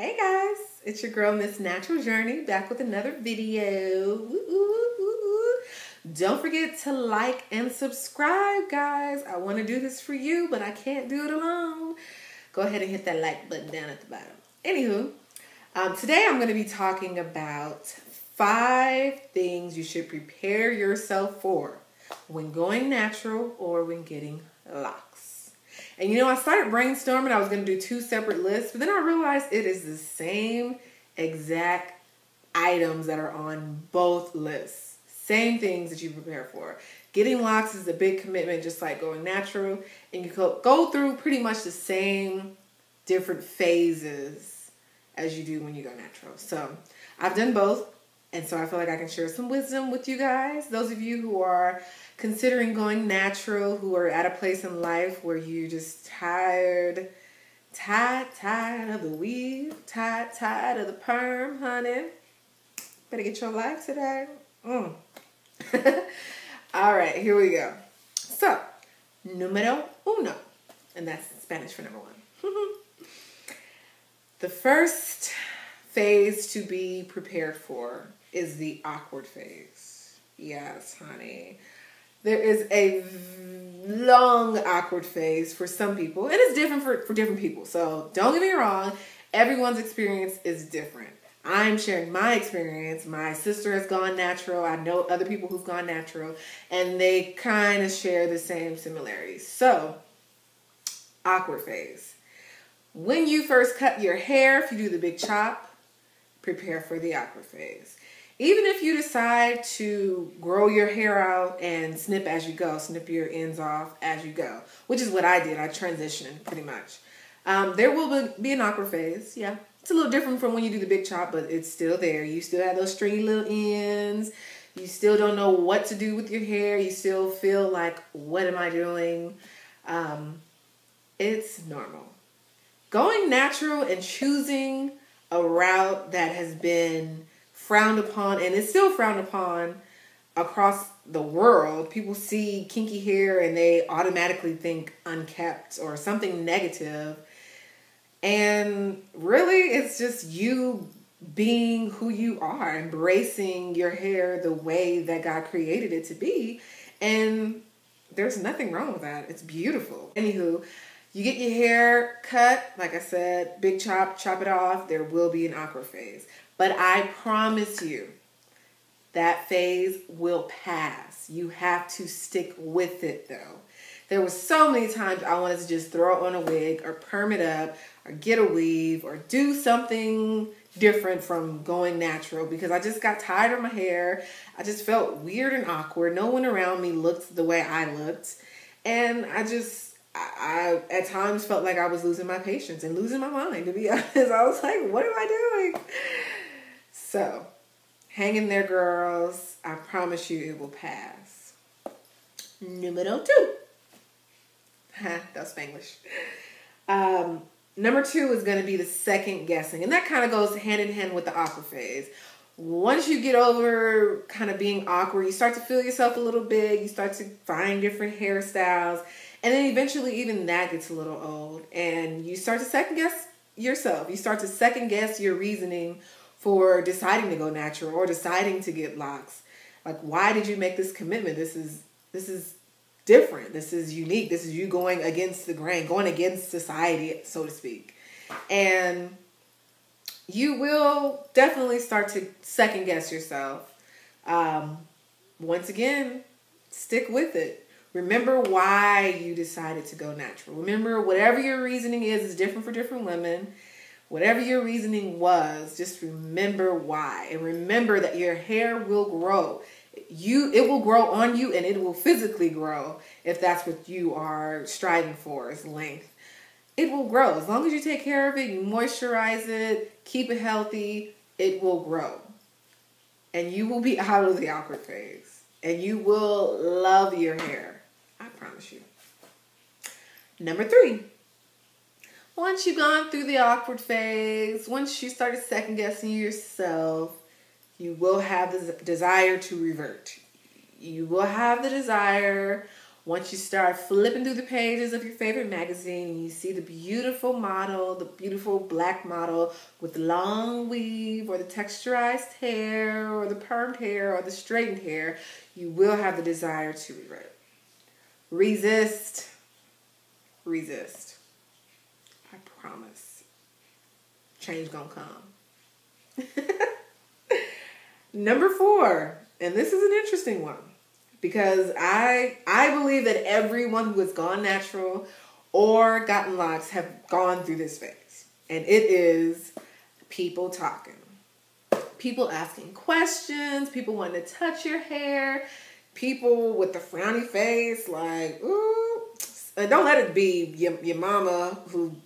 Hey guys, it's your girl Miss Natural Journey back with another video. Woo, woo, woo, woo. Don't forget to like and subscribe, guys. I want to do this for you, but I can't do it alone. Go ahead and hit that like button down at the bottom. Anywho, today I'm going to be talking about 5 things you should prepare yourself for when going natural or when getting locks. And I started brainstorming. I was going to do 2 separate lists, but then I realized it is the same exact items that are on both lists. Same things that you prepare for. Getting locks is a big commitment, just like going natural. And you go through pretty much the same different phases as you do when you go natural. So I've done both. And so I feel like I can share some wisdom with you guys. Those of you who are considering going natural, who are at a place in life where you're just tired of the weave, tired of the perm, honey. Better get your life today. All right, here we go. So, número uno. And that's Spanish for number 1. The first phase to be prepared for is the awkward phase. Yes, honey. There is a long awkward phase for some people, and it's different for different people. So don't get me wrong, everyone's experience is different. I'm sharing my experience. My sister has gone natural. I know other people who've gone natural, and they kind of share the same similarities. So, awkward phase. When you first cut your hair, if you do the big chop, prepare for the awkward phase. Even if you decide to grow your hair out and snip as you go, snip your ends off as you go, which is what I did. I transitioned pretty much. There will be an awkward phase. Yeah, it's a little different from when you do the big chop, but it's still there. You still have those stringy little ends. You still don't know what to do with your hair. You still feel like, what am I doing? It's normal. Going natural and choosing a route that has been frowned upon, and it's still frowned upon across the world. People see kinky hair and they automatically think unkept or something negative. And really, it's just you being who you are, embracing your hair the way that God created it to be. And there's nothing wrong with that. It's beautiful. Anywho, you get your hair cut, like I said, big chop it off. There will be an awkward phase. But I promise you, that phase will pass. You have to stick with it, though. There were so many times I wanted to just throw on a wig or perm it up or get a weave or do something different from going natural because I just got tired of my hair. I just felt weird and awkward. No one around me looked the way I looked. And I at times felt like I was losing my patience and losing my mind, to be honest. I was like, what am I doing? So, hang in there, girls. I promise you it will pass. Número 2. That's Spanglish. Number 2 is going to be the second guessing. And that kind of goes hand in hand with the awkward phase. Once you get over kind of being awkward, you start to feel yourself a little big. You start to find different hairstyles. And then eventually even that gets a little old. And you start to second guess yourself. You start to second guess your reasoning for deciding to go natural or deciding to get locks. Like, why did you make this commitment? This is different. This is unique. This is you going against the grain, going against society, so to speak. And you will definitely start to second guess yourself. Once again, stick with it. Remember why you decided to go natural. Remember, whatever your reasoning is different for different women. Whatever your reasoning was, just remember why. And remember that your hair will grow. It will grow on you, and it will physically grow if that's what you are striving for, is length. It will grow. As long as you take care of it, you moisturize it, keep it healthy, it will grow. And you will be out of the awkward phase. And you will love your hair. I promise you. Number 3. Once you've gone through the awkward phase, once you started second guessing yourself, you will have the desire to revert. You will have the desire Once you start flipping through the pages of your favorite magazine and you see the beautiful model, the beautiful black model with the long weave or the texturized hair or the permed hair or the straightened hair, you will have the desire to revert. Resist. Resist. I promise. Change gonna come. Number 4, and this is an interesting one. Because I believe that everyone who has gone natural or gotten locks have gone through this phase. And it is people talking. People asking questions. People wanting to touch your hair. People with the frowny face like, ooh. Don't let it be your mama who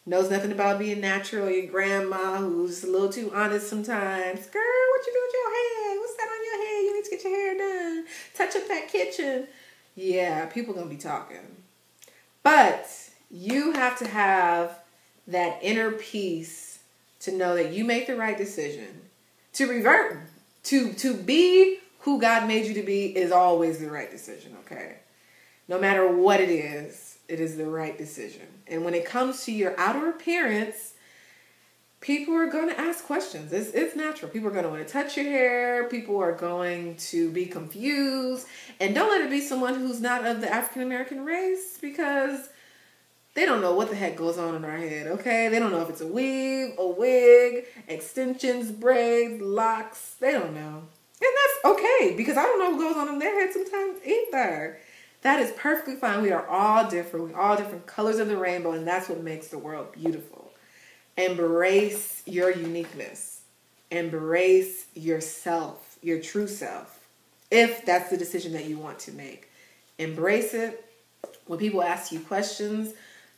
knows nothing about being natural, or your grandma who's a little too honest sometimes. Girl, what you do with your hair? What's that on your hair? You need to get your hair done. Touch up that kitchen. Yeah, people gonna be talking. But you have to have that inner peace to know that you make the right decision. To revert, to be who God made you to be is always the right decision, okay? No matter what it is the right decision. And when it comes to your outer appearance, people are going to ask questions. It's natural. People are going to want to touch your hair. People are going to be confused. And don't let it be someone who's not of the African American race, because they don't know what the heck goes on in our head, okay? They don't know if it's a weave, a wig, extensions, braids, locks. They don't know. And that's okay, because I don't know what goes on in their head sometimes either. That is perfectly fine. We are all different. We're all different colors of the rainbow, and that's what makes the world beautiful. Embrace your uniqueness. Embrace yourself, your true self, if that's the decision that you want to make. Embrace it. When people ask you questions,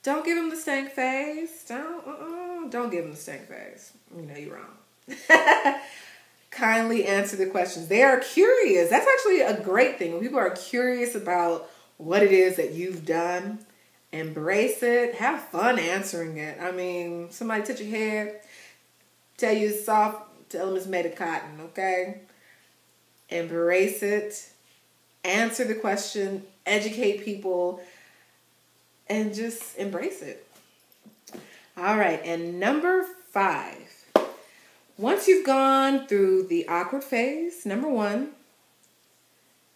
don't give them the stank face. Don't give them the stank face. You know you're wrong. Kindly answer the questions. They are curious. That's actually a great thing. When people are curious about what it is that you've done, embrace it. Have fun answering it. I mean, somebody touch your hair, tell you it's soft, tell them it's made of cotton, okay? Embrace it. Answer the question. Educate people. And just embrace it. All right. And number 5. Once you've gone through the awkward phase, number 1,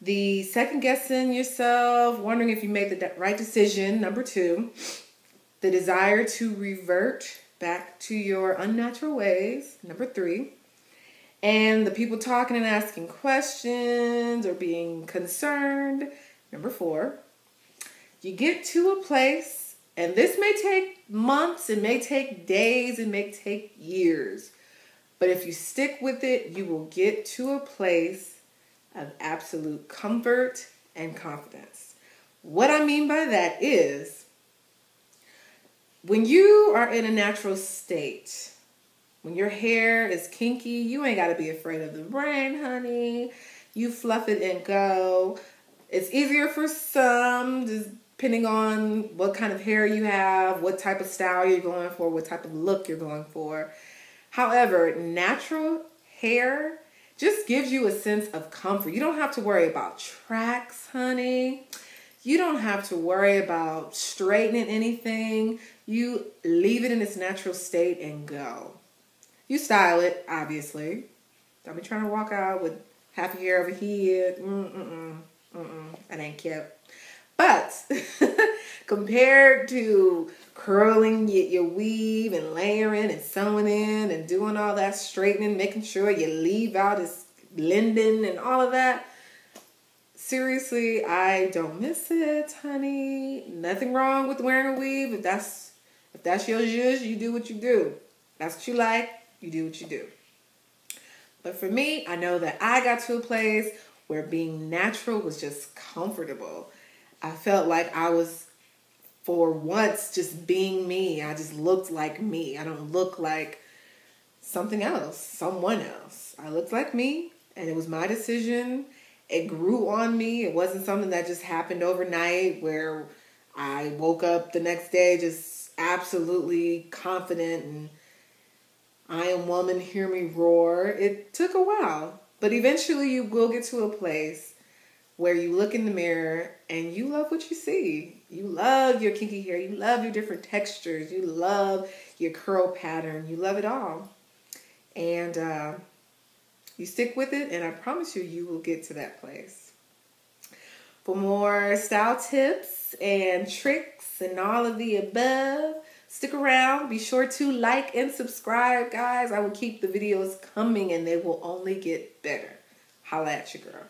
the second guessing yourself, wondering if you made the right decision, number 2, the desire to revert back to your unnatural ways, number 3, and the people talking and asking questions or being concerned, number 4, you get to a place, and this may take months, it may take days, it may take years. But if you stick with it, you will get to a place of absolute comfort and confidence. What I mean by that is, when you are in a natural state, when your hair is kinky, you ain't got to be afraid of the rain, honey. You fluff it and go. It's easier for some, depending on what kind of hair you have, what type of style you're going for, what type of look you're going for. However, natural hair just gives you a sense of comfort. You don't have to worry about tracks, honey. You don't have to worry about straightening anything. You leave it in its natural state and go. You style it, obviously. Don't be trying to walk out with half your hair over here. That ain't cute. But compared to curling your weave and layering and sewing in and doing all that straightening, making sure your leave out is blending and all of that, seriously, I don't miss it, honey. Nothing wrong with wearing a weave. If that's your zhuzh, you do what you do. That's what you like, you do what you do. But for me, I know that I got to a place where being natural was just comfortable. I felt like I was, for once, just being me. I just looked like me. I don't look like something else, someone else. I looked like me, and it was my decision. It grew on me. It wasn't something that just happened overnight where I woke up the next day just absolutely confident and I am woman, hear me roar. It took a while, but eventually you will get to a place where you look in the mirror and you love what you see. You love your kinky hair. You love your different textures. You love your curl pattern. You love it all. And you stick with it, and I promise you, you will get to that place. For more style tips and tricks and all of the above, stick around. Be sure to like and subscribe, guys. I will keep the videos coming, and they will only get better. Holla at your girl.